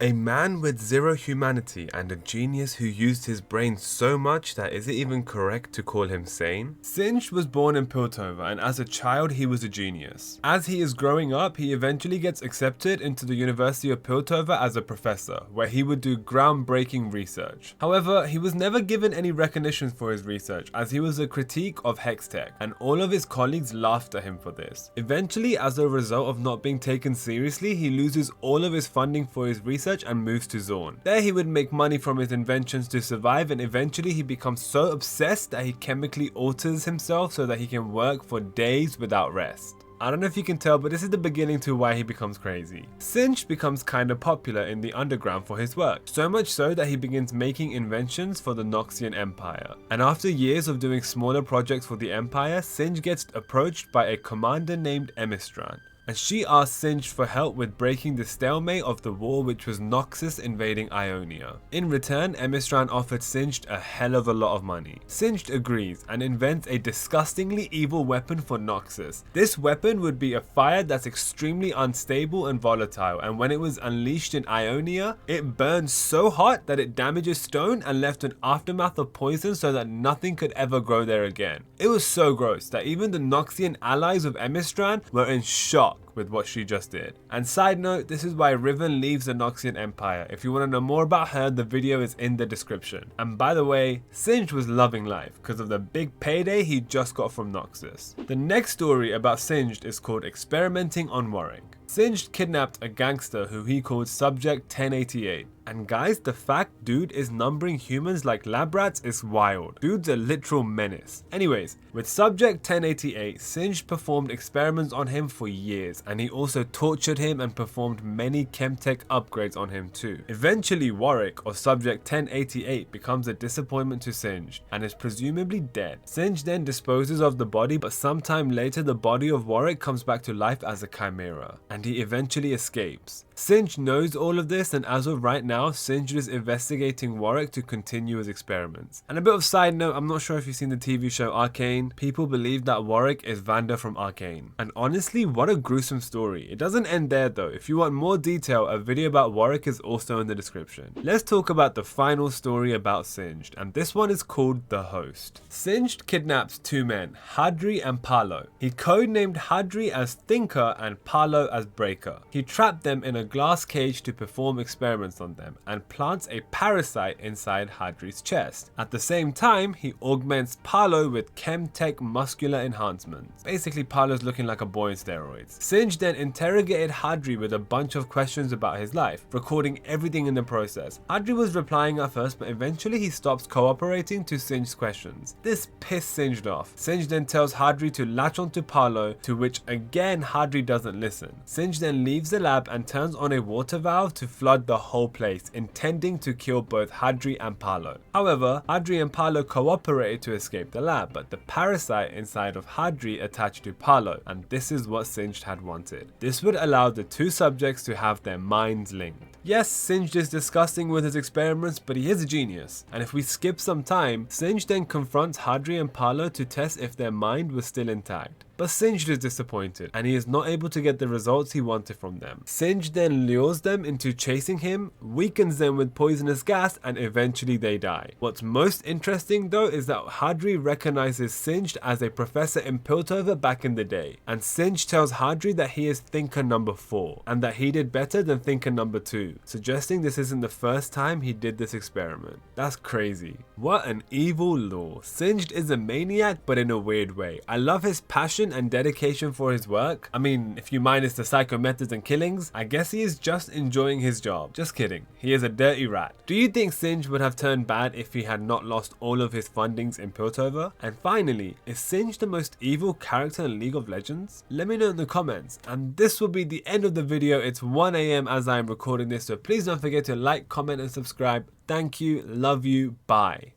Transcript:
A man with zero humanity and a genius who used his brain so much that is it even correct to call him sane? Singed was born in Piltover, and as a child he was a genius. As he is growing up, he eventually gets accepted into the University of Piltover as a professor, where he would do groundbreaking research. However, he was never given any recognition for his research, as he was a critique of Hextech, and all of his colleagues laughed at him for this. Eventually, as a result of not being taken seriously, he loses all of his funding for his research and moves to Zorn. There he would make money from his inventions to survive, and eventually he becomes so obsessed that he chemically alters himself so that he can work for days without rest. I don't know if you can tell, but this is the beginning to why he becomes crazy. Singed becomes kinda popular in the underground for his work, so much so that he begins making inventions for the Noxian Empire. And after years of doing smaller projects for the Empire, Singed gets approached by a commander named Emistran, and she asks Singed for help with breaking the stalemate of the war, which was Noxus invading Ionia. In return, Emistran offered Singed a hell of a lot of money. Singed agrees and invents a disgustingly evil weapon for Noxus. This weapon would be a fire that's extremely unstable and volatile, and when it was unleashed in Ionia, it burns so hot that it damages stone and left an aftermath of poison so that nothing could ever grow there again. It was so gross that even the Noxian allies of Emistran were in shock with what she just did. And side note, this is why Riven leaves the Noxian Empire. If you want to know more about her, the video is in the description. And by the way, Singed was loving life because of the big payday he just got from Noxus. The next story about Singed is called Experimenting on Warwick. Singed kidnapped a gangster who he called Subject 1088. And guys, the fact dude is numbering humans like lab rats is wild. Dude's a literal menace. Anyways, with Subject 1088, Singed performed experiments on him for years, and he also tortured him and performed many chemtech upgrades on him too. Eventually, Warwick, or Subject 1088, becomes a disappointment to Singed and is presumably dead. Singed then disposes of the body, but sometime later the body of Warwick comes back to life as a chimera, and he eventually escapes. Singed knows all of this, and as of right now, Singed is investigating Warwick to continue his experiments. And a bit of side note, I'm not sure if you've seen the TV show Arcane. People believe that Warwick is Vanda from Arcane. And honestly, what a gruesome story. It doesn't end there though. If you want more detail, a video about Warwick is also in the description. Let's talk about the final story about Singed, and this one is called The Host. Singed kidnaps two men, Hadri and Palo. He codenamed Hadri as Thinker and Palo as Breaker. He trapped them in a glass cage to perform experiments on them, and plants a parasite inside Hadri's chest. At the same time, he augments Palo with chemtech muscular enhancements. Basically, Palo's looking like a boy in steroids. Singed then interrogated Hadri with a bunch of questions about his life, recording everything in the process. Hadri was replying at first, but eventually he stops cooperating to Singed's questions. This pissed Singed off. Singed then tells Hadri to latch onto Palo, to which again Hadri doesn't listen. Singed then leaves the lab and turns on a water valve to flood the whole place, intending to kill both Hadri and Palo. However, Hadri and Palo cooperated to escape the lab, but the parasite inside of Hadri attached to Palo, and this is what Singed had wanted. This would allow the two subjects to have their minds linked. Yes, Singed is disgusting with his experiments, but he is a genius. And if we skip some time, Singed then confronts Hadri and Palo to test if their mind was still intact. But Singed is disappointed, and he is not able to get the results he wanted from them. Singed then lures them into chasing him, weakens them with poisonous gas, and eventually they die. What's most interesting though is that Hadri recognizes Singed as a professor in Piltover back in the day, and Singed tells Hadri that he is Thinker number 4, and that he did better than Thinker number 2, suggesting this isn't the first time he did this experiment. That's crazy. What an evil lore. Singed is a maniac, but in a weird way. I love his passion and dedication for his work. I mean, if you minus the psycho methods and killings, I guess he is just enjoying his job. Just kidding, he is a dirty rat. Do you think Singed would have turned bad if he had not lost all of his fundings in Piltover? And finally, is Singed the most evil character in League of Legends? Let me know in the comments. And this will be the end of the video. It's 1 AM as I am recording this, so please don't forget to like, comment and subscribe. Thank you, love you, bye.